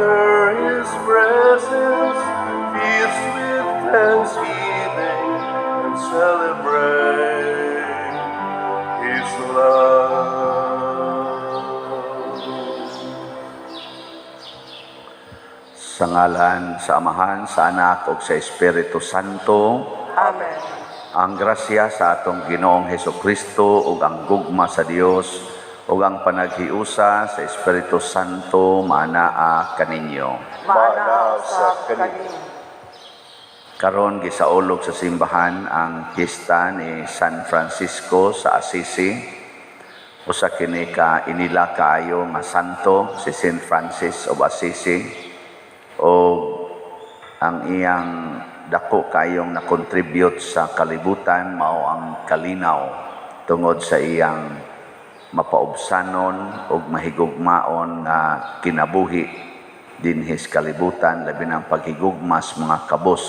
enter His presence, feast with thanksgiving, and celebrate His love. Sa ngalan, sa Amahan, sa Anak, ug sa Espiritu Santo. Amen. Ang grasya sa atong Ginoong Hesukristo ug ang gugma sa Dios ug ang panaghiusa sa Espiritu Santo maanaa kaninyo. Mana sa kaninyo. Karon gisaulog sa simbahan ang piyesta ni San Francisco sa Assisi. Usa kini ka inila kaayo nga santo si Saint Francis of Assisi. O ang iyang dako kayong na-contribute sa kalibutan mao ang kalinaw tungod sa iyang mapaubsanon ug mahigugmaon nga kinabuhi dinhis kalibutan labi ng paghigugmas mga kabos.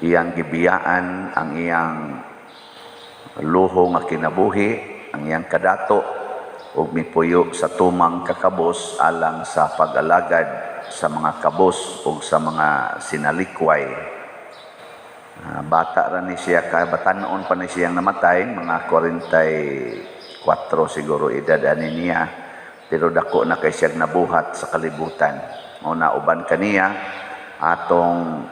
Iyang gibiyaan ang iyang luho nga kinabuhi, ang iyang kadato ug mipuyo sa tumang kakabos alang sa pag-alagad sa mga kabos ug sa mga sinalikway. Bata ra ni siya, batanon pa ni siyang namatay, mga 44 siguro edad ani niya, pero dako na kay siya nabuhat sa kalibutan. Una uban kaniya atong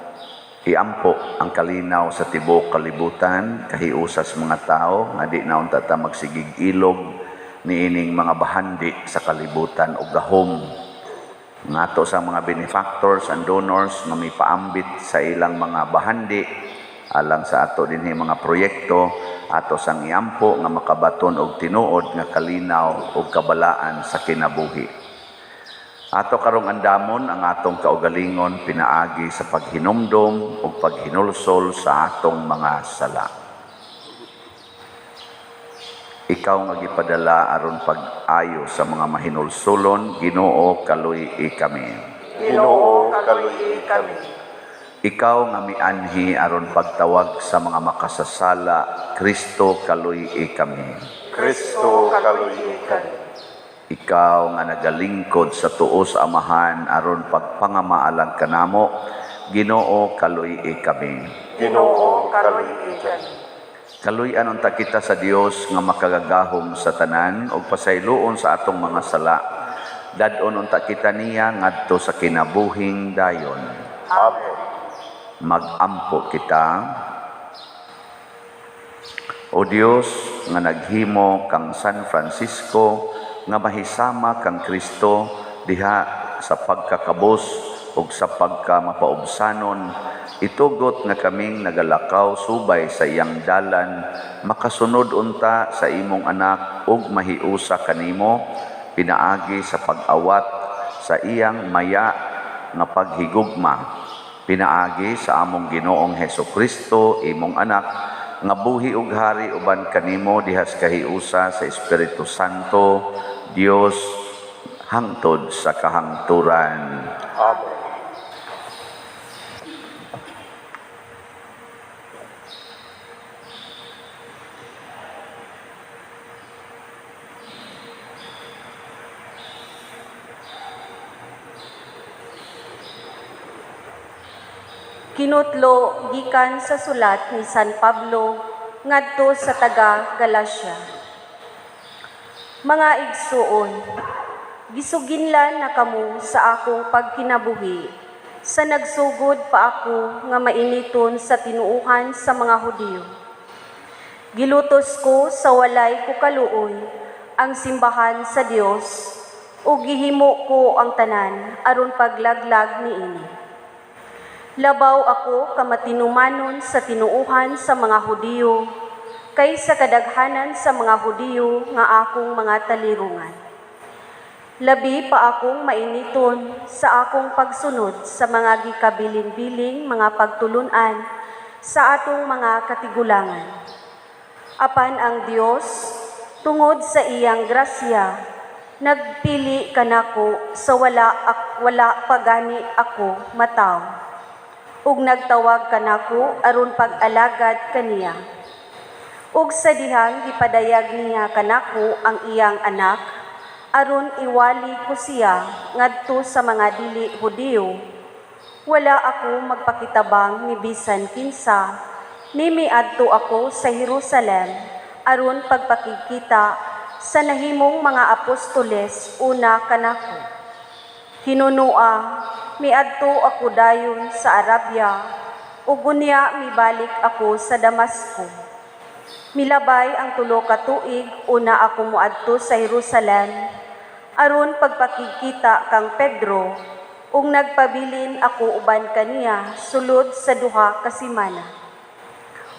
iampo ang kalinaw sa tibuok kalibutan, kahiusas mga tao nga di na unta ta magsigig ilog niining mga bahandi sa kalibutan ug gahom ngato sa mga benefactors and donors nga mipaambit sa ilang mga bahandi alang sa ato dinhi mga proyekto ato sang iampo nga makabaton og tinuod nga kalinaw ug kabalaan sa kinabuhi. Ato karong andamon ang atong kaugalingon pinaagi sa paghinumdom ug paghinulsol sa atong mga sala. Ikaw nga gipadala aron pag-ayo sa mga mahinulsulon, Ginoo kaluy-i kami. Ginoo kaluy-i kami. Ikaw nga mianhi aron pagtawag sa mga makasasala, Kristo kaluy-i kami. Kristo kaluy-i kami. Ikaw nga nagalingkod sa tuo sa Amahan aron pagpangamaalang kanamo, Ginoo kaluy-i kami. Ginoo kaluy-i kami. Kaluy-an unta kita sa Dios nga makagagahom sa tanan ug pasayloon sa atong mga sala. Dadon unta kita niya ngadto sa kinabuhing dayon. Amen. Mag-ampo kita. O Dios nga naghimo kang San Francisco nga mahisama kang Kristo diha sa pagkakabos ug sa pagkamapaubsanon, itugot nga kaming nagalakaw subay sa iyang dalan, makasunod unta sa imong anak ug mahiusa kanimo, pinaagi sa pag-awat sa iyang maya nga paghigugma, pinaagi sa among Ginoong Hesukristo, imong anak, nga buhi ug hari uban kanimo dihas kahiusa sa Espiritu Santo, Dios hangtod sa kahangturan. Amen. Kinutlo gikan sa sulat ni San Pablo ngadto sa taga Galacia. Mga igsuon, gisuginlan na kamo sa akong pagkinabuhi, sa nagsugod pa ako nga mainiton sa tinuuhan sa mga Hudiyo. Gilutos ko sa walay ko kaluoy ang simbahan sa Dios ug gihimo ko ang tanan aron paglaglag niini. Labaw ako kamatinumanon sa tinuuhan sa mga Hudiyo, kaysa kadaghanan sa mga Hudiyo nga akong mga talirungan. Labi pa akong mainiton sa akong pagsunod sa mga gikabilin-biling mga pagtulunan sa atong mga katigulangan. Apan ang Dios, tungod sa iyang grasya, nagpili kanako sa wala pagani ako mataw. Ug nagtawag kanako aron pag-alagad kaniya. Ug sa dihang gipadayag niya kanako ang iyang anak, aron iwali ko siya ngadto sa mga dili Hudiyo. Wala ako magpakitabang ni bisan kinsa, ni miadto ako sa Jerusalem aron pagpakikita sa nahimong mga apostoles una kanako. Hinunua, miadto ako dayon sa Arabia, ug unya mibalik ako sa Damasco. Milabay ang 3 ka tuig una ako moadto sa Jerusalem aron pagpakikita kang Pedro, ug nagpabilin ako uban kaniya sulod sa 2 ka semana.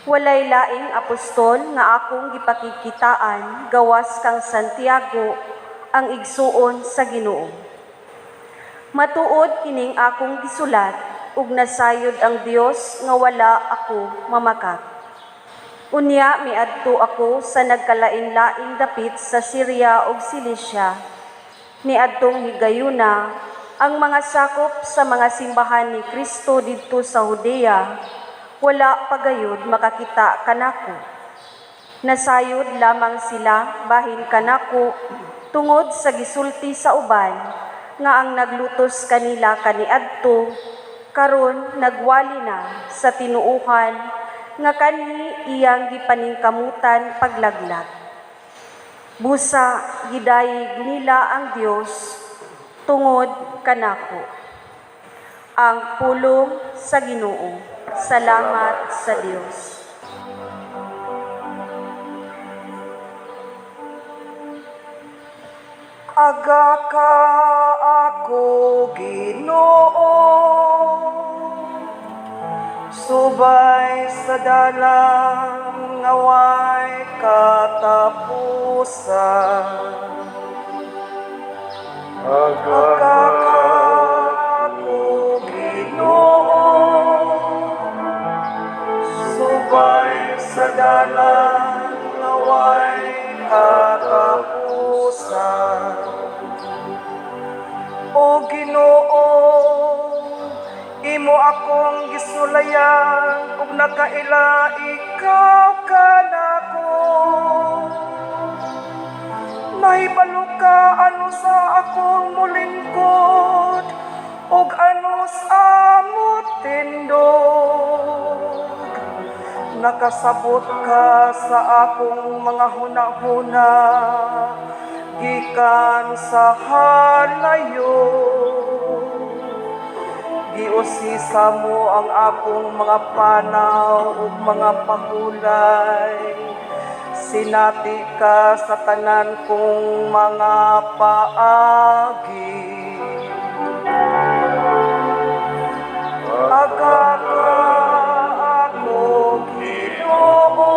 Walay laing apostol nga akong gipakikitaan gawas kang Santiago, ang igsuon sa Ginoo. Matuod kining akong gisulat, ug nasayod ang Dios nga wala ako mamakak. Unya miadto ako sa nagkalain-laing dapit sa Syria ug Cilicia. Niadtong higayuna ang mga sakop sa mga simbahan ni Kristo didto sa Judea, wala pagayod makakita kanako. Nasayod lamang sila bahin kanako tungod sa gisulti sa uban nga ang naglutos kanila kaniadto karon nagwali na sa tinuuhan nga kanhi iyang gipaningkamutan paglaglag. Busa gidayeg nila ang Dios tungod kanako. Ang pulong sa Ginoo. Salamat sa Dios. Aga ka ako, Ginoo, subay sa dalang ngaway katapusan. Aga Aga ka ako, Ginoo, subay sa dalang ngaway katapusan. O Ginoo, imo akong gisulayan ug nakaila ikaw kanako. Nahibalo ka ano sa akong mulingkod ug ano sa amot tindog. Nakasabot ka sa akong mga hunahuna gikan sa halayo. Giusisa mo ang akong mga panaw ug mga pahulay. Sinati ka sa tanan kong mga paagi. Aga ka ako, Ginoo,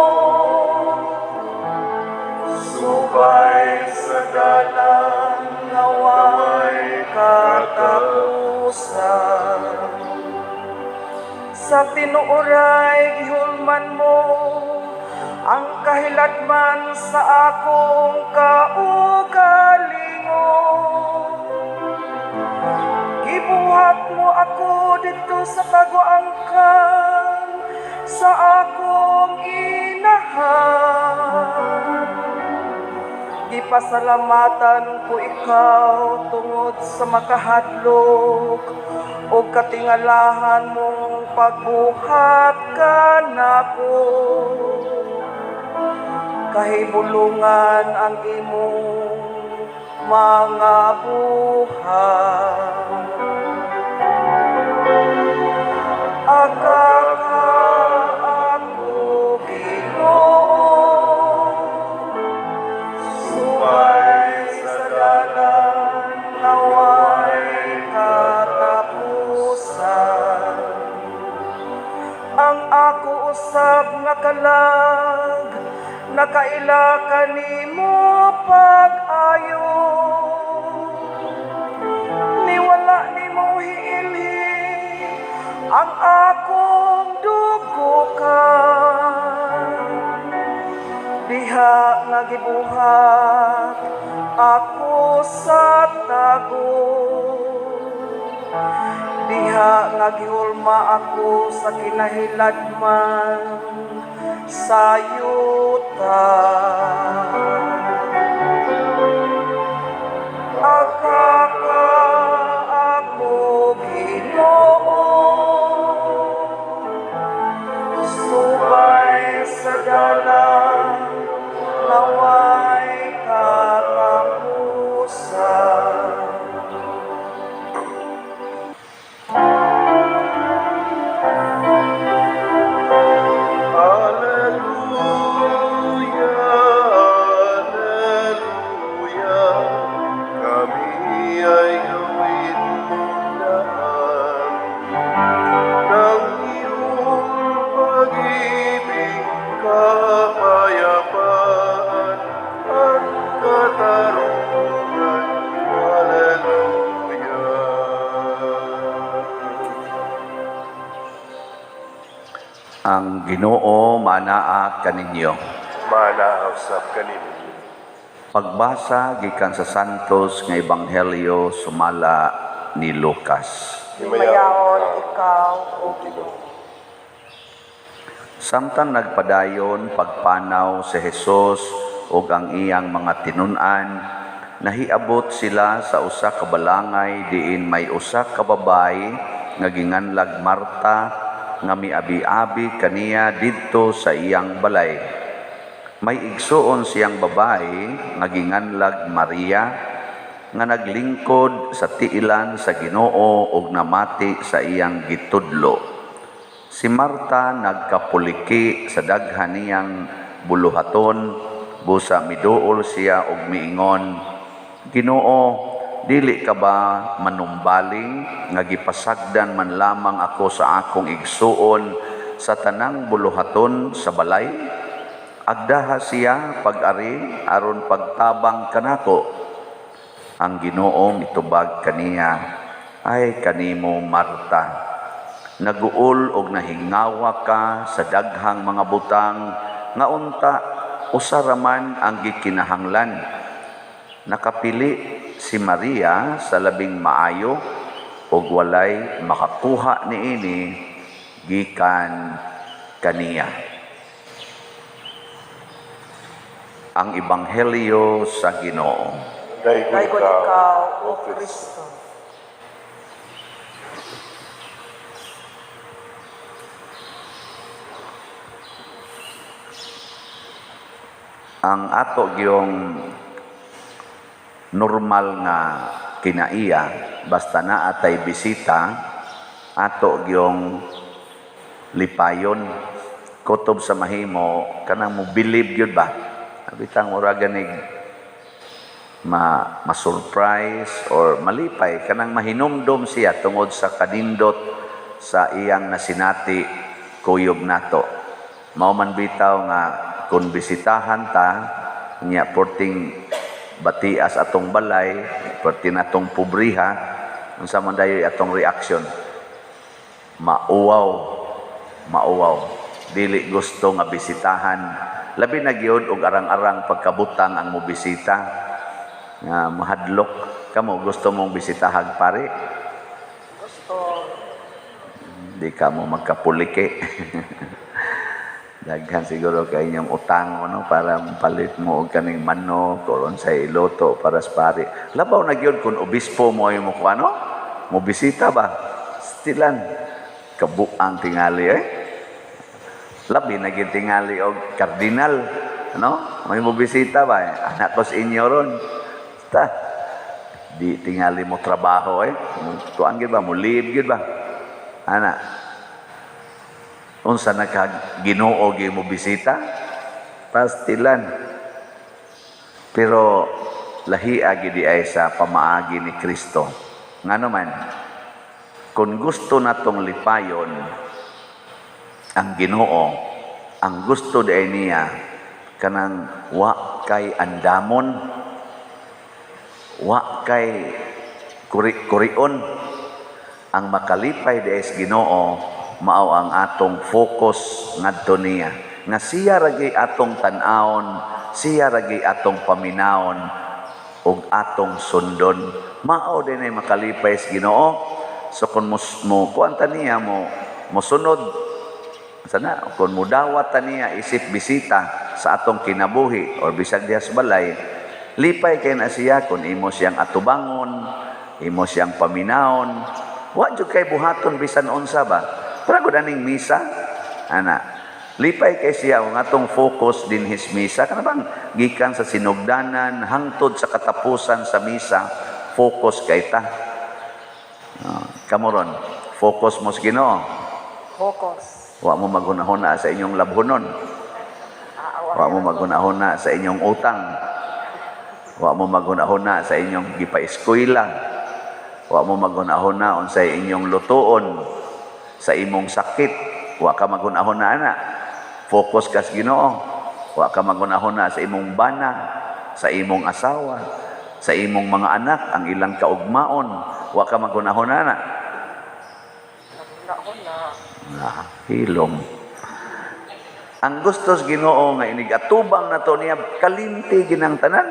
subay sa dalan naway katapusan. Sa tinuoray gihulman mo ang kahilatman sa akong kaugalingon. Gibuhat mo ako dito sa pag-uangkan sa akong inahan. Gipasalamatan ko ikaw tungod sa makahadlok o katingalahan mong pagbuhat kanako. Kahibulungan ang imong mga buhat. Aga ka ako, Ginoo, subay sa dalan naway katapusan. Ang ako usab nga kalag, nakaila kanimo pag-ayo. Niwala nimo hiilhi ang akong dugukan. Diha nga gibuhat ako sa tago. Diha nga gihulma ako sa kinahiladman sa yuta. Ang Ginoo manaa kaninyo. Manausap kanimo. Pagbasa gikan sa Santos nga Ebanghelyo sumala ni Lucas. Himayaon ikaw, O Ginoo. Samtang nagpadayon pagpanaw si Jesus ug ang iyang mga tinun-an, nahiabot sila sa usa ka balangay diin may usa ka babayi nga ginganlag Marta nga miabi-abi kaniya didto sa iyang balay. May igsuon siyang babae nga ginganlag Maria nga naglingkod sa tiilan sa Ginoo ug namati sa iyang gitudlo. Si Marta nagkapuliki sa daghan niyang buluhaton, busa miduol siya og miingon, Ginoo, dili ka ba manumbaling nga gipasagdan man lamang ako sa akong igsuon sa tanang buluhaton sa balay? Agdaha siya pag-ari aron pagtabang kanako. Ang Ginoo mitubag kaniya, ay kanimo Marta. Naguol og nahingawa ka sa daghang mga butang nga unta usa man ang gikinahanglan. Nakapili si Maria sa labing maayo ug walay makakuha niini gikan kaniya. Ang Ebanghelyo sa Ginoo. Daygon ikaw, O Kristo. Ang ato gyung normal nga kinaiya basta na atay bisita ato gyung lipayon kutob sa mahimo kanang mo believe gyud ba bitang ura ganig ma-surprise or malipay kanang mahinumdom siya tungod sa kanindot sa iyang nasinati kuyog nato. Mao man bitaw nga kung bisitahan ta niya porting batias atong balay, porting atong pobriha, unsa man dayoy atong reaction? Mauwaw. Dili gusto nga bisitahan. Labi na gyud og arang-arang pagkabutang ang mobisita. Nga mahadlok kamo gusto mong bisitahag pare. Gusto. Di ka mo magkapulike. Daghan siguro kay inyong utang no para palit mo og kaning manok o sa iloto para sa pare. Labaw na gyud kun obispo mo ay mo kuno, mo bisita ba? Stilan kabuang tingali Labi na gyud tingali og kardinal, no? May mo bisita ba? Anak ko sa inyo ron. Ta. Di tingali mo trabaho tuan gyud ba mo leave gyud ba? Ana unsa nakaginoo gyud mo bisita pastilan pero lahia gyud ay sa pamaagi ni Kristo ngano man kung gusto natong lipayon ang Ginoo ang gusto day niya kanang wa kay andamon wa kay kurion ang makalipay day sa Ginoo mao ang atong focus ngadto niya nga siya ragi atong tan-awon siya ragi atong paminawon ug atong sundon mao dinay makalipay sa Ginoo so kun mo kuanta niya mo sunod sana kun mudawat niya isip bisita sa atong kinabuhi or bisag diha sa balay lipay kay na siya kun imo siyang atubangon imo siyang paminawon wa jud kay buhaton bisan unsa ba para ko daning misa, lipay kay siya ang atong focus din his misa. Kana bang gikan sa sinugdanan hangtod sa katapusan sa misa, focus kay ta. Kamoron, focus mo sa Ginoo. Focus. Wa mo maghunahuna sa inyong labhonon. Wa mo maghunahuna sa inyong utang. Wa mo maghunahuna sa inyong gipa-eskwela. Wa mo maghunahuna unsay inyong lutuon. Sa imong sakit, wa ka magunahon na ana. Focus ka sa Ginoo. Wa ka magunahon na sa imong bana, sa imong asawa, sa imong mga anak, ang ilang kaugmaon. Wa ka magunahon na ana. Hilom. Ang gustos Ginoo nga inig atubang nato niya kalimti ginang tanan.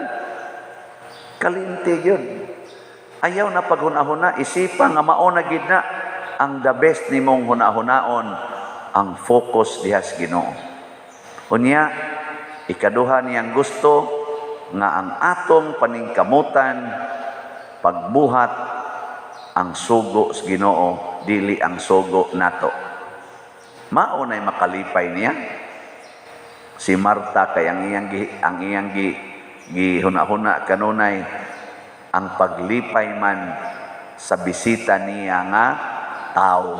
Kalimti gyud. Ayaw na paghunahuna, isipa nga mao na gid na ang the best nimong hunahunaon ang focus diha sa Ginoo. Unya ikaduha niyang gusto nga ang atong paningkamutan pagbuhat ang sugo sa Ginoo dili ang sugo nato. Mao nay makalipay niya. Si Marta kay ang iyang gihuna-huna kanunay ang paglipay man sa bisita niya nga tao.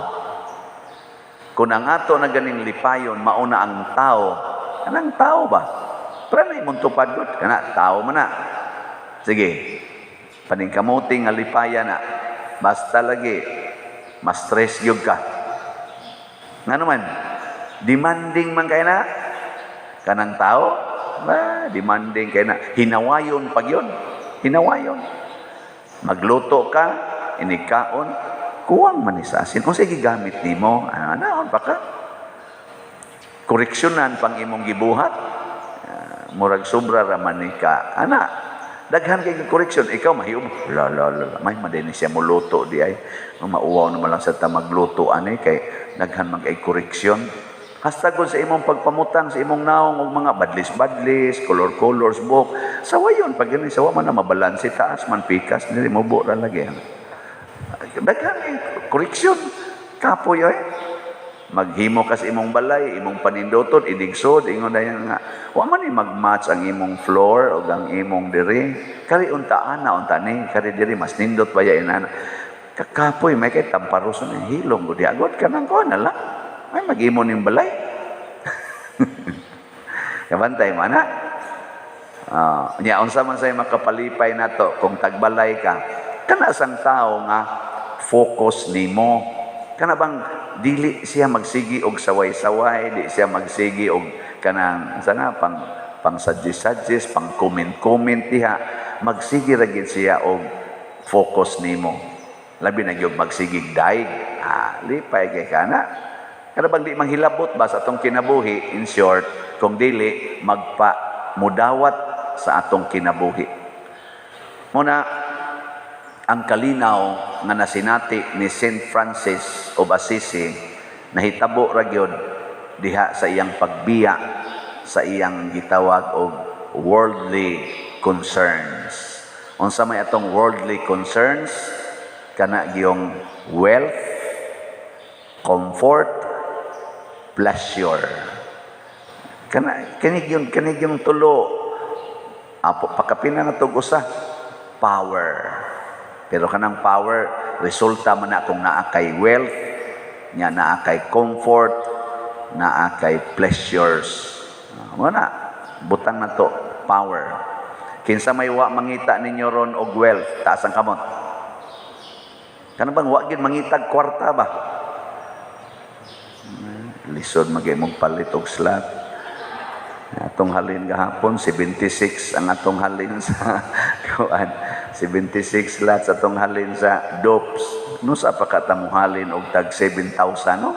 Kung ang ato na ganing lipayon mauna ang tao, anang tao ba? Pranay mong tupad gud kana tao man na. Sige. Paningkamuting nga lipaya na. Basta lagi ma-stress gyud ka. Nga naman, demanding man kay na kanang tao, demanding kay na. Hinawayon pag yun. Hinawayon. Magluto ka, inikaon, kuwang manisasin. Kung sige gamit nimo, anaon pa ka? Koreksyonan pang imong gibuhat. Murag sobra raman ni ka. Daghan kay koreksyon, ikaw mahiyom. May madini siya mo luto di ay. Mauwaw naman lang sa ta magluto ani kay daghan man kay koreksyon. Hastagod sa imong pagpamutang sa imong naong og mga badlis-badlis, color-colors book. Sawa yun pag gani sawa man na mabalanse taas man pikas dili mo ra lagi. Daghan kay koreksyon. Kapoy ay. Maghimo ka sa imong balay, imong panindoton, idigsod, ingon dayon nga, wa man ni mag-match ang imong floor o ang imong diri. Kari unta ni, kari diri mas nindot ba ya inana. Kakapoy, may kay tamparos na hilong, gudi agad ka nang ko na lang. Ay, maghimo ning balay. Kabantay man na. Nya unsa man say makapalipay nato kung tagbalay ka. Kana sang tao nga focus nimo. Kana bang dili siya magsigi og saway-saway, di siya magsigi og kanang sana pang suggest, pang comment diha. Magsigi ra gid siya og focus nimo. Labi na gyud magsigig daig. Lipay kay kana. Kada bang di manghilabot ba sa atong kinabuhi, in short, kung dili mudawat sa atong kinabuhi. Muna ang kalinaw nga nasinati ni Saint Francis of Assisi nahitabo ra gyud diha sa iyang pagbiya sa iyang gitawag og worldly concerns. Unsa may atong worldly concerns? Kana giyong wealth, comfort, pleasure. Kani giyong tulo. Pakapina na tug usa, power. Pero kanang power, resulta man na kung naa kay wealth, nya naa kay comfort, naa kay pleasures. Muna, butang na to, power. Kinsa may wa mangita ninyo ron og wealth, taas ang kamot. Kanang bang wa gid mangitag kwarta ba? Lisod magay mong palit og slot. Atong halin gahapon 76 ang atong halin sa kuan. 76 slots atong halin sa dopes. No sa pa katong halin og tag 7,000 no?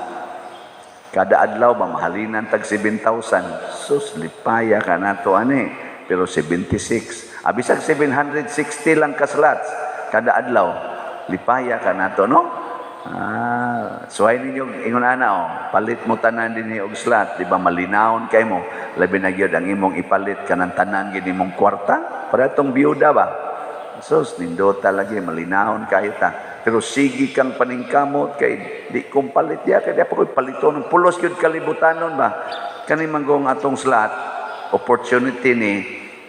Kada adlaw ba mahalinan tag 7,000. Sus lipaya ka nato ani. Pero 76. Bisag 760 lang ka slots kada adlaw. Lipaya ka nato no? Suway ninyo ingon ana palit mo tanan dinhi og slot, di ba malinawon kay mo. Labi na gyud ang imong ipalit kanang tanan gid imong kwarta para tong biyuda ba. Sus nindota lagi malinawon kayo ta. Pero sige kang paningkamot kay di kong palit ya kay di pa koy paliton ng pulos gyud kalibutanon ba. Kani manggong atong slot opportunity ni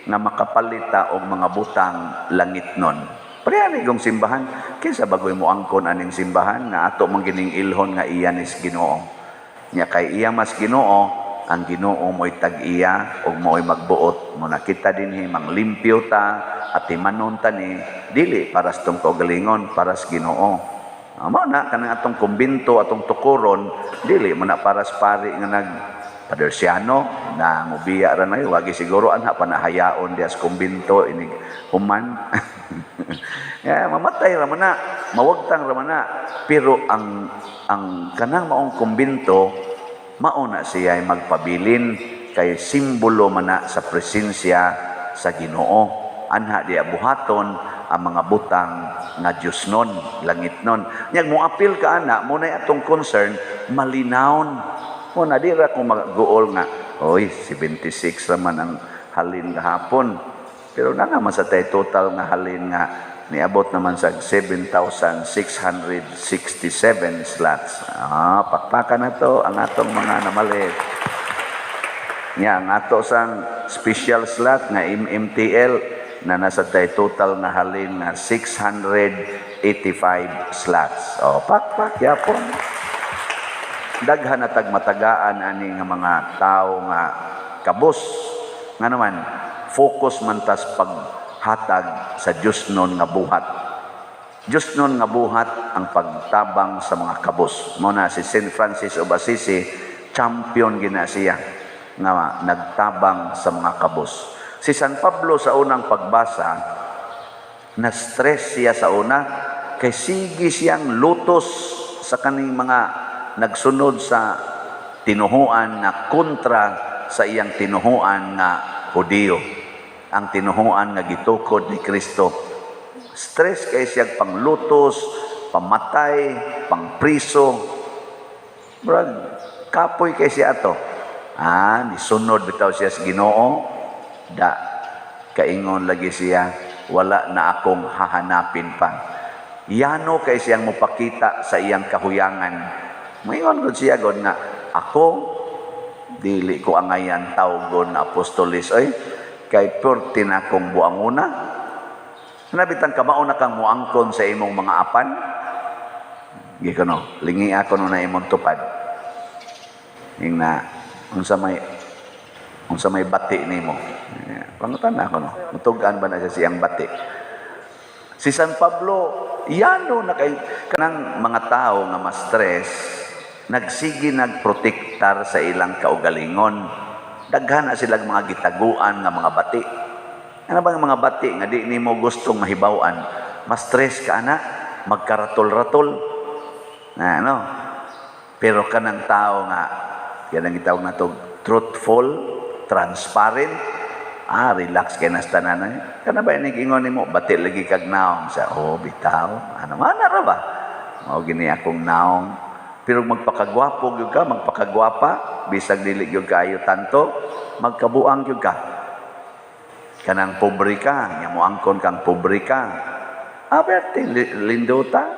nga makapalita og mga butang langit nun. Parehani gong simbahan, kinsa bagoy mo angkon aning simbahan nga ato man gining ilhon nga iya nis Ginoo. Nya kay iya mas Ginoo, ang Ginoo mo'y tag-iya ug mo'y magbuot. Mo nakita dinhi manglimpyo ta at timanon ta ni dili para sa tong kaugalingon, para sa Ginoo. Amo na kanang atong kumbinto, atong tukuron, dili mo na para sa pari nga Padersiano na mubiya ra na wagi siguro anha panahayaon dias kumbinto inig human. Mamatay ra man na, mawagtang ra man na. Pero ang kanang maong kumbinto mauna siya ay magpabilin kay simbolo man na sa presensya sa Ginoo. Anha diya buhaton ang mga butang nga Dios nun, langit nun. Nyag mo apil ka ana, mo na atong concern, malinawon. Mo na di ra ko mag-goal nga, oy, 76 naman ang halin gahapon. Pero na naman sa tayo total nga halin nga, niabot naman sa 7,667 slots. Pakpakan na to ang atong mga namalit. Nga, ang ato sang special slot nga MMTL, na nasa tayo total na halin na 685 slots. Pakpak, yapon. Daghan na tagmatagaan ani nga mga tao nga kabos. Nga naman, focus man tas paghatag sa Diyos nun nga buhat. Diyos nun nga buhat ang pagtabang sa mga kabos. Muna si St. Francis of Assisi, champion gina siya nga nagtabang sa mga kabos. Si San Pablo sa unang pagbasa, na-stress siya sa una, kay sige siyang lutos sa kaning mga nagsunod sa tinuhuan na kontra sa iyang tinuhuan na Hudiyo. Ang tinuhuan nga gitukod ni Kristo. Stress kay siyang panglutos, pamatay, pangpriso. Brad, kapoy kay siya ato. Nisunod bitaw siya sa Ginoo. Kaingon lagi siya, wala na akong hahanapin pa. Yano kay siyang mupakita sa iyang kahuyangan. Mayon gud siya gud nga, ako dili ko angayan tawgon na apostolis oy, kay perti na akong buanguna. Nabitan ka mao na kang muangkon sa imong mga apan. Gikono, lingi ako no na imong tupad. Ing na unsa may bati nimo. Pangutan na ako no. Mutugan ba na siya siyang bati? Si San Pablo, yano na kay kanang mga tao nga ma-stress, nagsigi nagprotektar sa ilang kaugalingon. Daghan na silang mga gitaguan nga mga bati. Ano bang mga bati nga di nimo gustong mahibaw-an? Ma-stress ka ana, magkaratol-ratol. Pero kanang tao nga, yan ang gitawag na to, truthful, transparent, relax kay nas tanan. Kana ba ini ingon nimo bati lagi kag naong sa bitaw. Mana ra ba? Mao gini akong naong. Pero magpakagwapo gyud ka, magpakagwapa, bisag dili gyud kaayo tanto, magkabuang gyud ka. Kanang pobre ka, nya mo angkon kang pobre ka. Aberte lindota.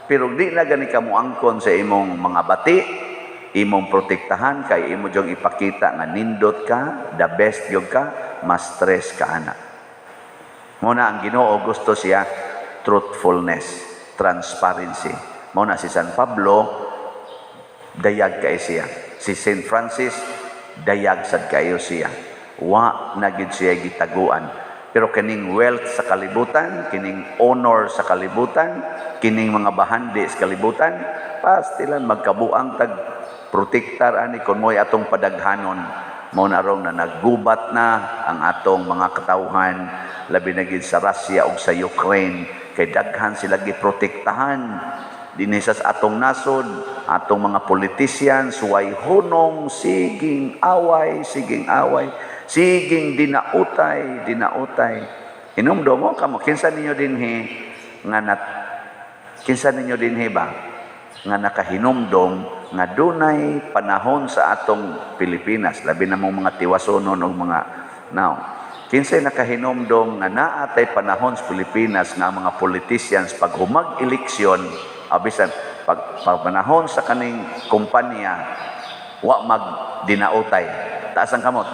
Pero di na gani ka mo angkon sa imong mga bati. Imong protektahan kay imo jong ipakita nga nindot ka, the best gyud ka, mas stress ka ana. Muna ang Ginoo gusto siya truthfulness, transparency. Muna si San Pablo dayag kay siya. Si St. Francis dayag sad kayo siya. Wa na gid siya gitaguan. Pero kining wealth sa kalibutan, kining honor sa kalibutan, kining mga bahandi sa kalibutan, pastilan magkabuang tag protektar ani kon mo'y atong padaghanon. Mao na rong na naggubat na ang atong mga katawhan, labi na gid sa Russia ug sa Ukraine, kay daghan sila giprotektahan dinhi sa atong nasod, atong mga politicians, way hunong, siging away, siging dinautay. Hinumdo mo kamo kinsa ninyo dinhi ba nga nakahinumdom nga dunay panahon sa atong Pilipinas, labi na mong mga tiwasonon o mga kinsay nakahinomdom nga naatay panahon sa Pilipinas nga mga politicians pag humag-eleksyon, abisan pag panahon sa kaning kumpanya wa mag-dinautay. Taas ang kamot.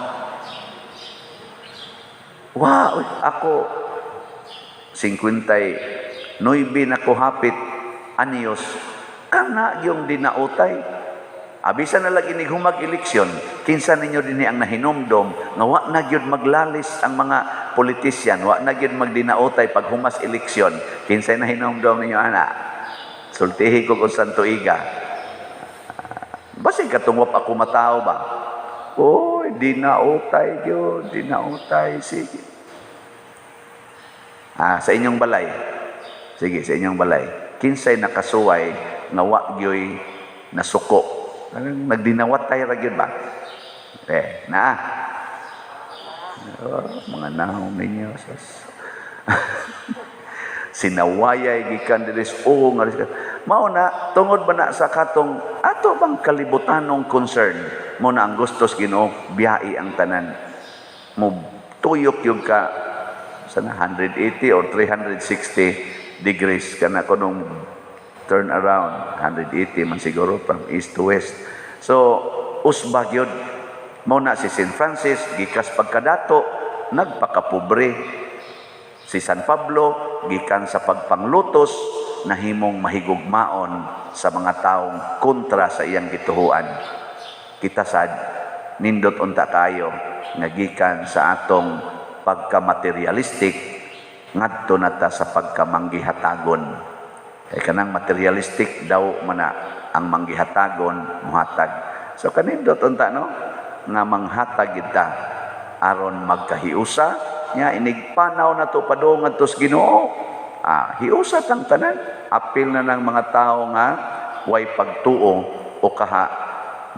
Ako 59 na ko hapit anyos kana yung dinautay. Abisan na lagi ni humag-eleksyon, kinsa ninyo dinhi ang nahinomdom nga wa na gyud maglalis ang mga politician, wa na gyud magdinautay pag humas eleksyon. Kinsay nahinomdom ninyo ana? Sultihi ko kung santo iga. Basig katungop ako matao ba? Dinautay gyud, dinautay, sige. Sa inyong balay. Sige, sa inyong balay. Kinsay nakasuway nga wa gyoy nasuko Nagdinawat tayo ra gyud ba? Mga naong ninyo. Sinawayay gikan diri nga mao na tungod ba na sa katong ato bang kalibutanong concern mo na ang gustos Ginoo biyai ang tanan mo tuyok yung ka sana 180 or 360 degrees kana kunong turn around 180 man siguro from east to west. So usbag yun mao na si St. Francis gikas pagkadato nagpakapobre. Si San Pablo, gikan sa pagpanglutos, nahimong mahigugmaon sa mga taong kontra sa iyang gituhuan. Kita sad, nindot unta kayo, nagikan sa atong pagka-materialistic, ngadto nata sa pagka-manggihatagon. Kanang materialistic daw mana ang manggihatagon, muhatag. So kanindot unta no, nga manghatag kita, aron magkahiusa, nya inigpanaw na to padung adto sa Ginoo. Hiusat ang tanan. Apil na ng mga tao nga way pagtuo o kaha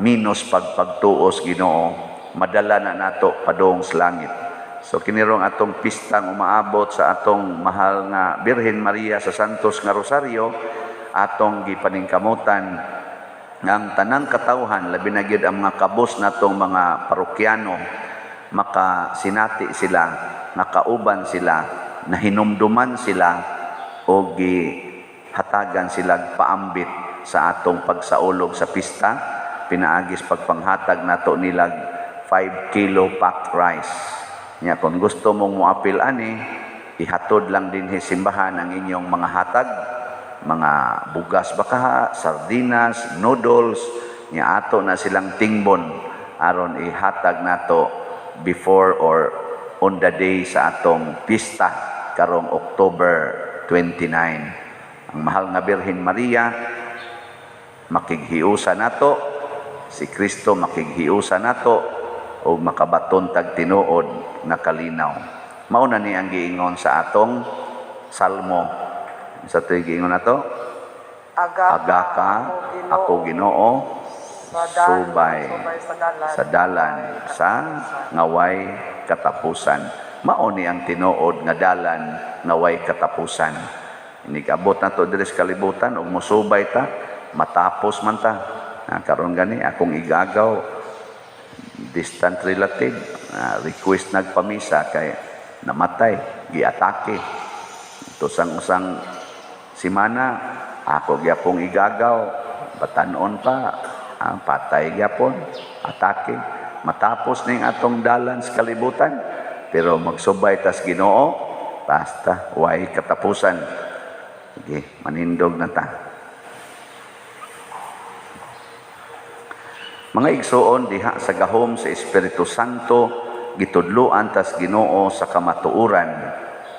minus pagpagtuo sa Ginoo. Madala na nato padung sa langit. So kinirong atong pistang umaabot sa atong mahal nga Birhen Maria sa Santos nga Rosario, atong gipaningkamutan ng tanang katawhan labi na gyud ang mga kabus natong mga parokyano makasinati sila, nakauban sila, nahinumduman sila o gihatagan sila paambit sa atong pagsaulog sa pista. Pinaagis pagpanghatag nato nilag 5 kilo packed rice. Nya kung gusto mong moapil ani, ihatod lang din simbahan ang inyong mga hatag, mga bugas baka, sardinas, noodles, nya ato na silang tingbon aron ihatag nato before or on the day sa atong pista karong October 29. Ang mahal nga Birhen Maria makighiusa nato, si Kristo makighiusa nato o makabaton tag tinuod nga kalinaw. Mao na ni ang giingon sa atong salmo. Sa tuig giingon nato, Agaka ako Ginoo subay sa dalan sa ngaway katapusan. Mao ni ang tinuod nga dalan ngaway katapusan. Inigabot na to diri sa kalibutan ug mosubay ta matapos man ta. Karon gani akong igagaw distant relative request nagpamisa kay namatay giatake. Tusang-usang simana ako gyapong igagaw batanon pa ang patay gyapon, atake, matapos ning atong dalan sa kalibutan, pero magsubay tas Ginoo, basta way katapusan. Sige, manindog na ta. Mga igsoon diha sa gahom sa Espiritu Santo, gitudloan tas Ginoo sa kamatuoran.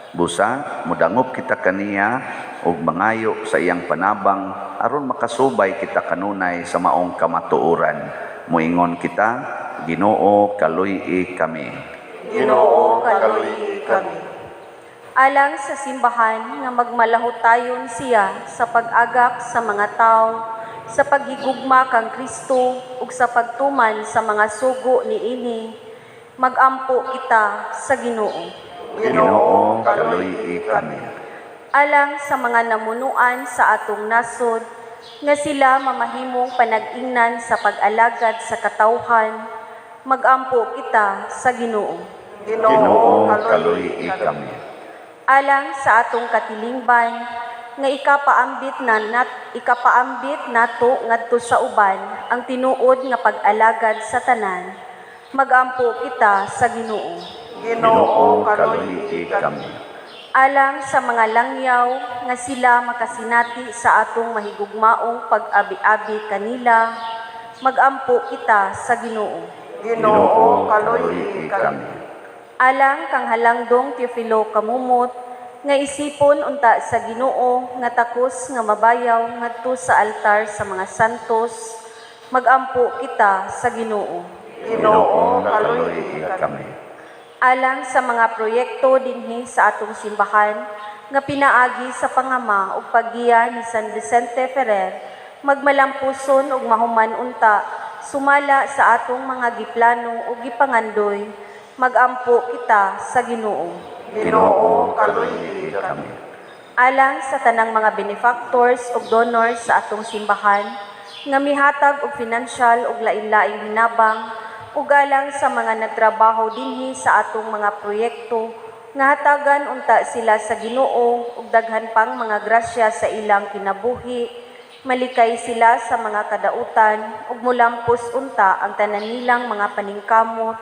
Busa, mudangop kita kaniya ug mangayo sa iyang panabang aron makasubay kita kanunay sa maong kamatuoran. Muingon kita, Ginoo kaluy-i kami. Ginoo kaluy-i kami. Alang sa simbahan nga magmalahot tayon siya sa pag-agak sa mga tao, sa paghigugma kang Kristo ug sa pagtuman sa mga sugo niini, magampo kita sa Ginoo. Ginoo kaluy-i kami. Alang sa mga namunuan sa atong nasod, nga sila mamahimong panag-ingnan sa pag-alagad sa katawhan, magampo kita sa Ginoo. Ginoo kaluy-i kami. Alang sa atong katilingban, nga ikapaambit nato ngadto sa uban ang tinuod nga pag-alagad sa tanan, magampo kita sa Ginoo. Ginoo kaluy-i kami. Alang sa mga langyaw nga sila makasinati sa atong mahigugmaong pag-abi-abi kanila, magampo kita sa Ginoo. Ginoo kaluy-i kami. Alang kang halangdong Teofilo kamumot, nga isipon unta sa Ginoo nga takos nga mabayaw ngadto sa altar sa mga santos, magampo kita sa Ginoo. Ginoo kaluy-i kami. Alang sa mga proyekto dinhi sa atong simbahan nga pinaagi sa pangama ug paggiya ni San Vicente Ferrer, magmalampuson ug mahuman unta sumala sa atong mga giplano ug gipangandoy, magampo kita sa Ginoo. Ginoo, kaluoy kami. Alang sa tanang mga benefactors ug donors sa atong simbahan, nga mihatag og pinansyal ug lain-laing hinabang, ug alang sa mga nagtrabaho dinhi sa atong mga proyekto, nga hatagan unta sila sa Ginoo ug daghan pang mga grasya sa ilang kinabuhi, malikay sila sa mga kadautan ug mulampos unta ang tanan nilang mga paningkamot,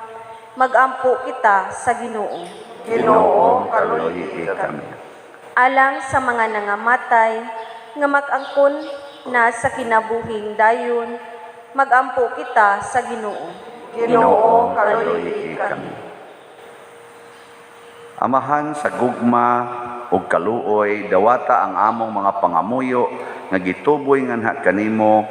magampo kita sa Ginoo. Ginoo, kaluoy kami. Alang sa mga nangamatay nga mag-angkon na sa kinabuhing dayon, magampo kita sa Ginoo. Ginoo, kaluoy kami. Amahan sa gugma ug kaluoy, dawata ang among mga pangamuyo nga gituboy nganha kanimo,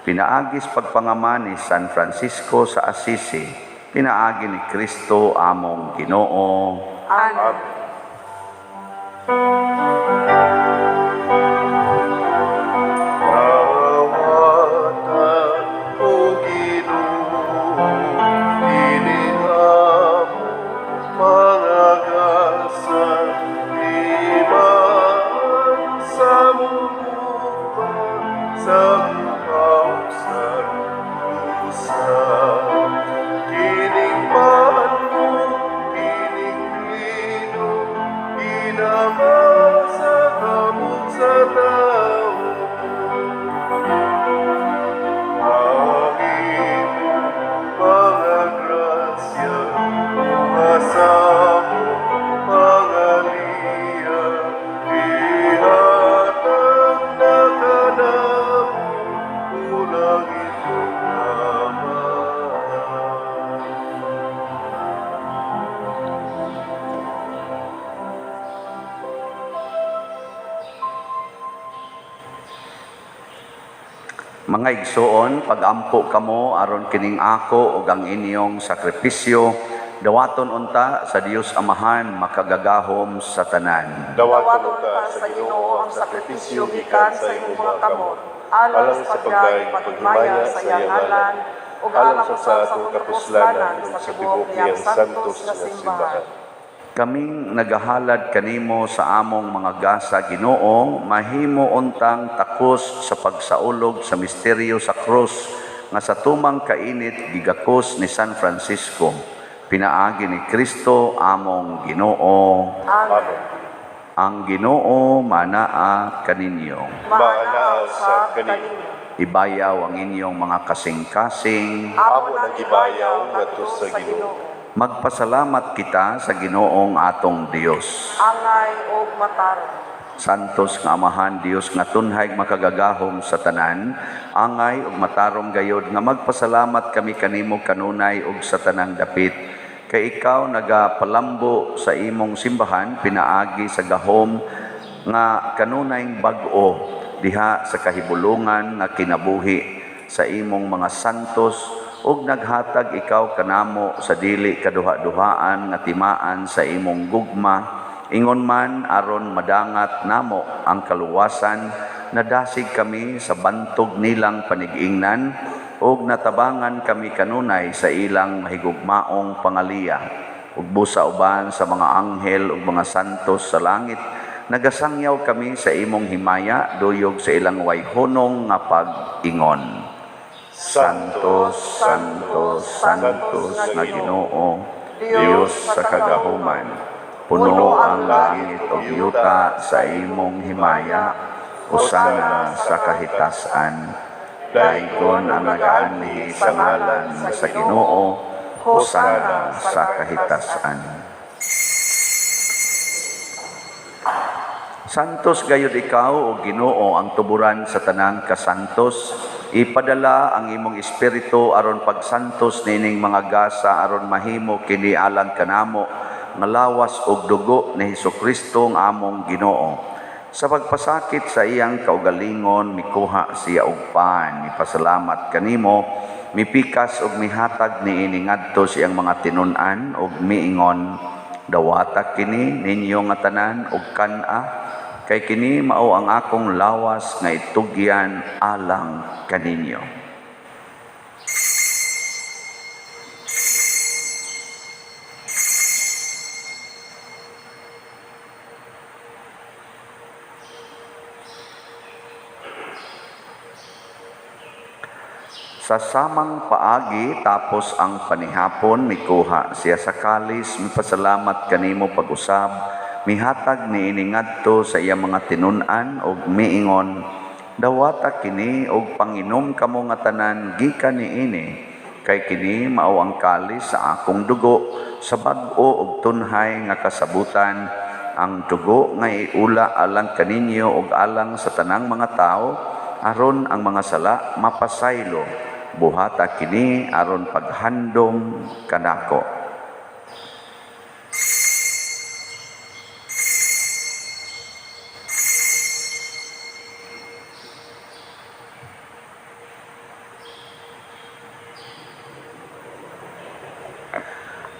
pinaagis pagpangaman ni San Francisco sa Assisi, pinaagi ni Kristo among Ginoo. Amen. Nawatan o Ginoo, inihamo mga gasan, iman sa mukupang sa kausan pusa. Kinikman mo, kinikrino, inaman sa kamot sa tao. Angin mga grasya, masamo mga liya, ihatag na kanamo, ulang itong amahan. Mga igsoon, pagampo kamo aron kining ako ug ang inyong sakripisyo, dawaton unta sa Dios Amahan makagagahom sa tanan. Dawaton ta sa Ginoo ang sakripisyo gikan sa imong mga kamot, alang sa pagdaing paghimaya sa iyang ngalan, ug alang sa atong kapuslanan ug sa tibuok niyang santos nga simbahan. Kaming nagahalad kanimo sa among mga gasa, Ginoo, mahimo untang takos sa pagsaulog sa misteryo sa krus nga sa tumang kainit gigakos ni San Francisco, pinaagi ni Kristo among Ginoo. Amen. Ang Ginoo manaa kaninyo. Maanaa sa kanino, Ibayaw ang inyong mga kasing-kasing. amo nang gibayaw ngadto sa Ginoo. Magpasalamat kita sa Ginoong atong Dios. Angay og matarong. Santos nga Amahan Dios nga tunhay makagagahom sa tanan, angay ug matarom gayod nga magpasalamat kami kanimo kanunay ug sa tanang dapit. Kay ikaw nagapalambo sa imong simbahan, pinaagi sa gahom nga kanunayng bag-o diha sa kahibulungan nga kinabuhi sa imong mga santos, ug naghatag ikaw kanamo sa dili kaduha-duhaan nga timaan sa imong gugma, ingon man aron madangat namo ang kaluwasan, nadasig kami sa bantog nilang panigingnan, ug natabangan kami kanunay sa ilang mahigugmaong pangaliya, ug busa uban sa mga anghel ug mga santos sa langit, nagasangyaw kami sa imong himaya, duyog sa ilang wayhonong nga pag-ingon. Santos, Santos, Santos na Ginoo, Dios sa kagahuman, puno ang langit o yuta sa imong himaya, usana sa kahitasan, daigon ang nagaanli sa ngalan sa Ginoo, usana sa kahitasan. Santos gayud ikaw o Ginoo ang tuburan sa tanang kasantos, ipadala ang imong espiritu aron pagsantos nining mga gasa aron mahimo kini alang kanamo nga lawas ug dugo ni Hesukristo nga among Ginoo. Sa pagpasakit sa iyang kaugalingon, mikuha siya og pan, mipasalamat kanimo, mipikas ug mihatag niini ngadto siyang mga tinun-an ug miingon, dawata kini ninyo nga tanan ug kan-a, kay kini mao ang akong lawas nga itugyan alang kaninyo. Sa samang paagi tapos ang panihapon mikuha siya sa kalis, mipasalamat kanimo pag-usab, mihatag ni iningadto sa iya mga tinun-an ug miingon, dawata kini og panginom kamo nga tanan gikan niini, kay kini mao ang kalis sa akong dugo sa bag-o ug tunhay nga kasabutan, ang dugo nga iula alang kaninyo ug alang sa tanang mga tao aron ang mga sala mapasaylo. Buhata kini aron paghandom kanako.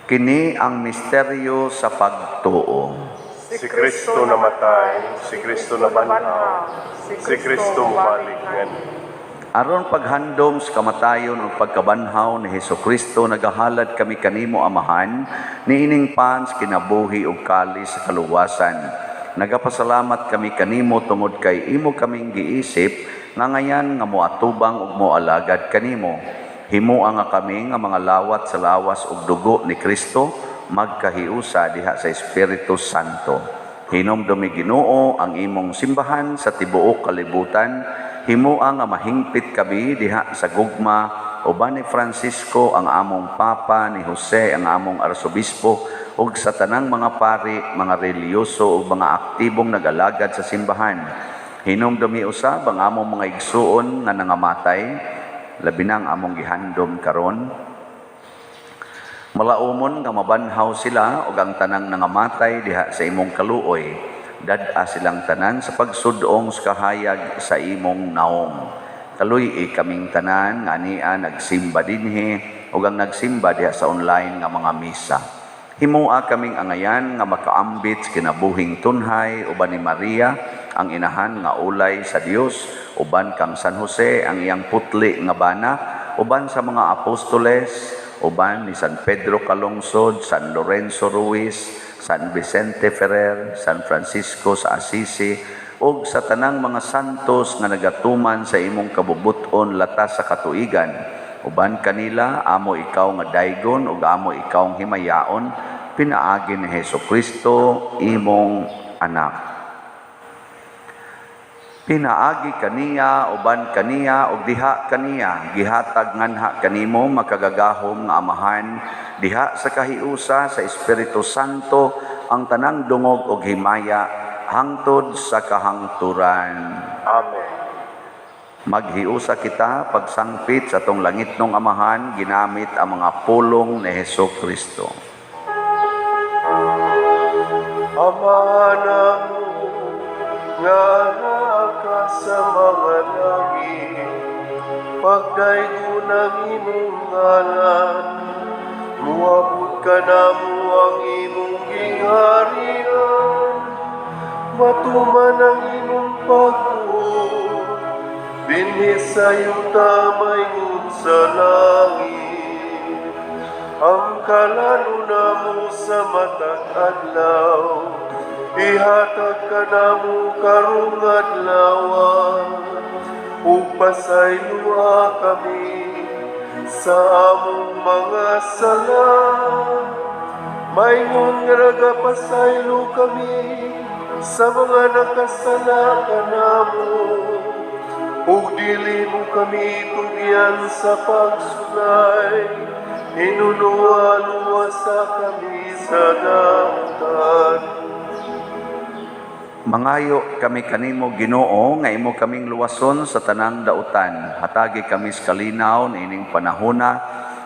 Kini ang misteryo sa pagtuo. Si Kristo namatay, si Kristo nabanhaw, si Kristo mubalik ngan. Aron paghandom sa kamatayon ug pagkabanhaw ni Hesukristo, nagahalad kami kanimo Amahan, niining pans kinabuhi ug kalis sa kaluwasan. Nagapasalamat kami kanimo tungod kay imo kaming giisip nga ngayan nga moatubang ug moalagad kanimo. Himua nga kami nga mga lawat sa lawas ug dugo ni Kristo magkahiusa diha sa Espiritu Santo. Hinumdumi Ginoo ang imong simbahan sa tibuok kalibutan. Himuang nga mahingpit kami diha sa gugma, uban ni Francisco ang among Papa, ni Jose ang among Arsobispo, ug sa tanang mga pari, mga reliyoso ug mga aktibong nagalagad sa simbahan. Hinumdumi usab ang among mga igsuon nga nangamatay, labi na ang among gihandom karon. Malaumon nga mabanhaw sila ug ang tanang nangamatay diha sa imong kaluoy. Dad-a silang tanan sa pagsudong sa kahayag sa imong naong. Kaluy kaming tanan nga ania nagsimba dinhi ug ang nagsimba diha sa online nga mga misa. Himua kaming angayan nga makaambit sa kinabuhing tunhay uban ni Maria ang inahan nga ulay sa Dios, uban kang San Jose ang iyang putli nga bana, uban sa mga apostoles, uban ni San Pedro Calungsod, San Lorenzo Ruiz, San Vicente Ferrer, San Francisco sa Assisi, ug sa tanang mga santos nga nagatuman sa imong kabubuton latas sa katuigan. Uban kanila, amo ikaw nga daygon ug amo ikaw nga himayaon, pinaagi ni Hesukristo, imong anak. Pinaagi kaniya, uban kaniya, ug diha kaniya, gihatag nganha kanimo makagagahom nga Amahan, diha sa kahiusa sa Espiritu Santo, ang tanang dungog ug himaya, hangtod sa kahangturan. Amen. Maghiusa kita pagsangpit sa tong langitnong Amahan, ginamit ang mga pulong ni Hesukristo. Amahan nga naka sa mga langit, pagdaygo ng imong ngalan, muabot ka na mo ang imong gingharian, matuman ang imong pagtuo, binhi sa iyong tamay ngun sa langit. Ang kalano na mo sa matag adlaw, ihatag ka na mo karong adlawan, upasayloa kami sa among mga sala. Mayngon nga nagapasaylo kami sa mga nakasala ka namo, ug dili mo kami tugyan sa pagsulay, inunuwa-luwasa kami sa damutan. Mangayo kami kanimo Ginoo nga imo kaming luwason sa tanang dautan. Hatagi kami sa kalinaw niining panahona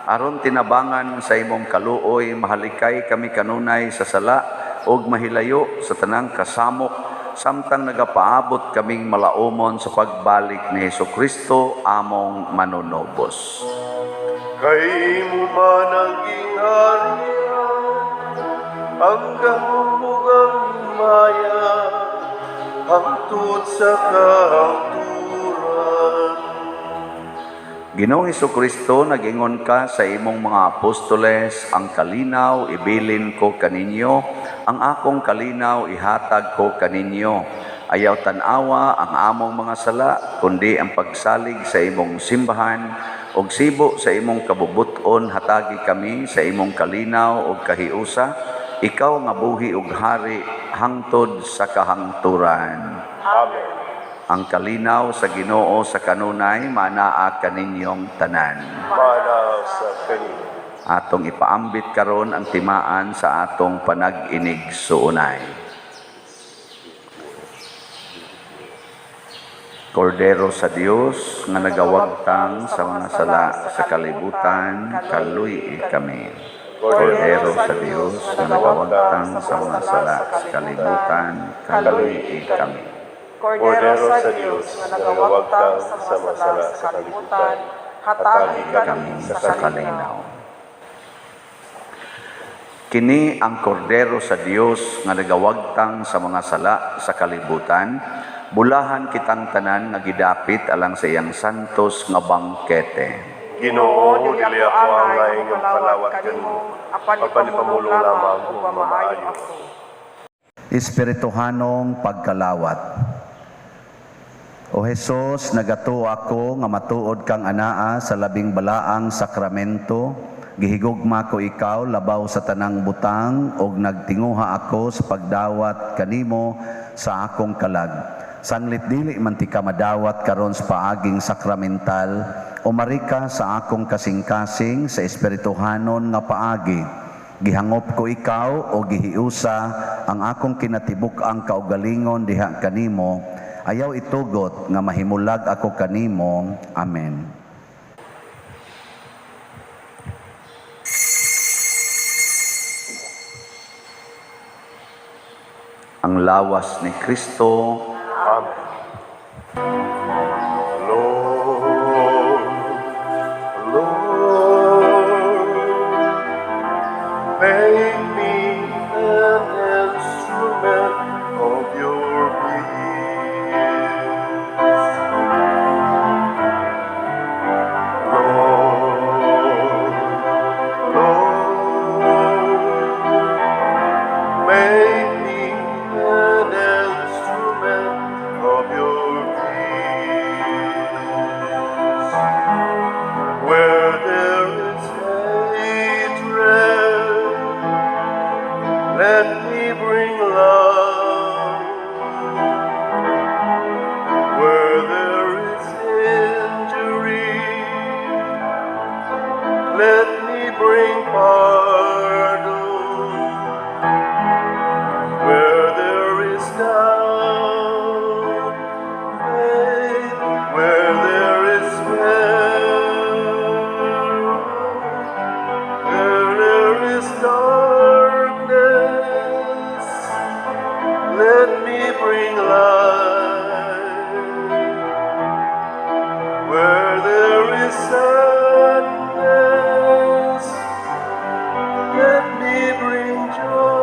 aron tinabangan sa imong kaluoy, mahalikay kami kanunay sa sala ug mahilayo sa tanang kasamok, samtang nagapaabot kaming malaumon sa pagbalik ni Hesukristo among manunubos. Kay imo man ang gingharian, ang gahumugang himaya, hangtod sa kahangturan. Ginoong Hesukristo, nag-ingon ka sa imong mga apostoles, ang kalinaw ibilin ko kaninyo, ang akong kalinaw ihatag ko kaninyo. Ayaw tanawa ang among mga sala, kundi ang pagsalig sa imong simbahan, og sibo sa imong kabubuton hatagi kami sa imong kalinaw og kahiusa, ikaw nga buhi ug hari hangtod sa kahangturan. Amen. Ang kalinaw sa Ginoo sa kanunay manaa kaninyong tanan. Manaw sa kanino. Atong ipaambit karon ang timaan sa atong panag-inig suunay. Kordero sa Dios nga nagawagtang sa mga sala sa kalibutan, kaluy kami. Kordero sa Dios nga nagawagtang sa mga sala sa kalibutan, kaluy kami. Kordero sa Diyos na nagawagtang sa mga sala sa kalibutan, hatagi kami sa kalinaw. Kini ang kordero sa Dios nga nagawagtang sa mga sala sa kalibutan, bulahan kitang tanan nga gidapit alang sa iyang santos nga bangkete. Ginoo, dili ako angay nga palawat kanimo, apan ipamulong lamang ug mamaayo ako. Espirituhanong pagkalawat. O Jesus, nagato ako nga matuod kang anaa sa labing balaang sakramento, gihigugma ko ikaw labaw sa tanang butang, og nagtinguha ako sa pagdawat kanimo sa akong kalag. Sanglit dili man ti ka madawat karon sa paaging sakramental, umari ka sa akong kasing-kasing sa espirituhanon nga paagi. Gihangop ko ikaw o gihiusa ang akong kinatibuk-ang kaugalingon diha kanimo. Ayaw itugot nga mahimulag ako kanimo. Amen. Ang lawas ni Kristo. Amen. Lord, Lord, make me an instrument of your peace. Lord, Lord, make me an instrument of your peace. Where there is hatred, let me bring love. Where there is injury, let me bring pardon. Where there is doubt, faith. Where there is fear, where there is darkness, let me bring light. Where there is sadness, let me bring joy.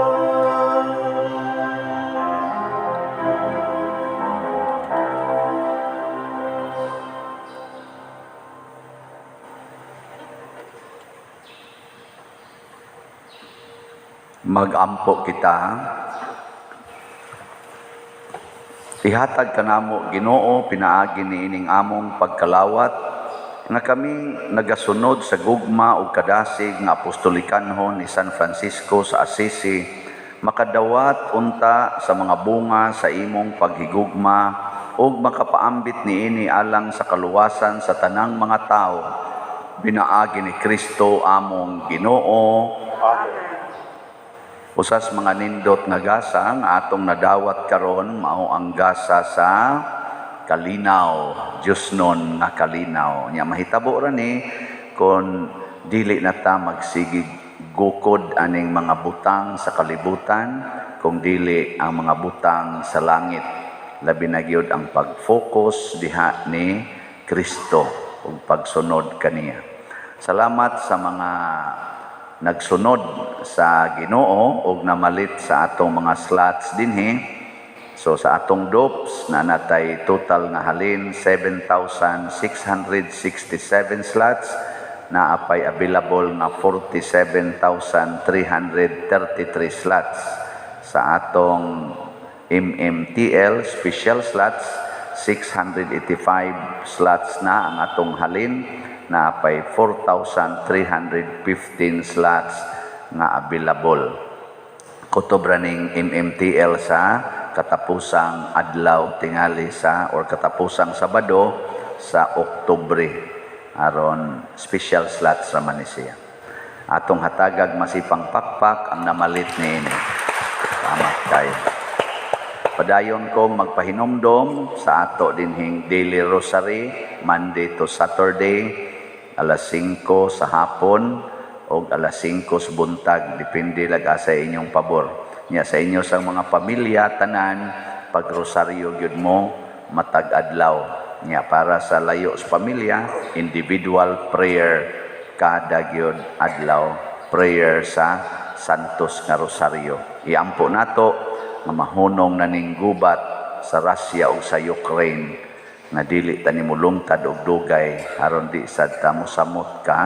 Magampo kita. Ihatag kanamo Ginoo pinaagi niining among pagkalawat nga kami nagasunod sa gugma ug kadasig nga apostolikanhon ni San Francisco sa Assisi, makadawat unta sa mga bunga sa imong paghigugma ug makapaambit niini alang sa kaluwasan sa tanang mga tao. Binaagi ni Kristo among Ginoo. Amen. Usas mga nindot nga gasa nga atong nadawat karon mao ang gasa sa kalinaw, Dios non nga kalinaw. Nya mahitabo ra ni kon dili na ta magsigig gukod aning mga butang sa kalibutan, kung dili ang mga butang sa langit. Labi na gyud ang pag-focus diha ni Kristo ug pagsunod kaniya. Salamat sa mga nagsunod sa Ginoo ug namalit sa atong mga slots dinhi. So sa atong DOPS na natay total nga halin 7,667 slots, na apay available nga 47,333 slots. Sa atong MMTL special slots 685 slots na ang atong halin, na apay 4,315 slots nga available. Kutob raning MMTL sa katapusang adlaw tingali or katapusang Sabado sa Oktubre, aron special slots raman ni siya. Atong hatagag masipang pakpak ang namalit niini. Salamat kayo. Padayon ko magpahinomdom sa ato dinhing daily rosary Monday to Saturday alas 5 sa hapon o alas 5 sa buntag, depende laga sa inyong pabor. Nya sa inyo sang mga pamilya tanan, pag rosaryo gyud mo matag adlaw. Nya para sa layo sa pamilya, individual prayer kada gyud adlaw, prayer sa santos nga rosaryo. Iampo nato nga mahunong naning gubat sa Russia o sa Ukraine, nga dili ta nimo lungtad og dugay aron di sad ta mosamot ka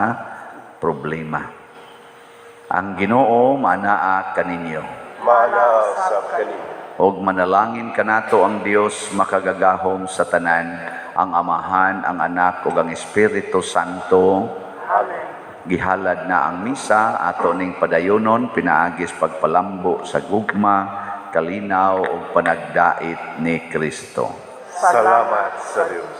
problema. Ang Ginoo manaa kaninyo. Manaa sa kaninyo. Og manalangin kanato ang Dios makagagahom sa tanan, ang Amahan, ang Anak ug ang Espiritu Santo. Amen. Gihalad na ang misa, ato ning padayonon pinaagis pagpalambo sa gugma, kalinaw ug panagdait ni Kristo. Salamat sa Diyos.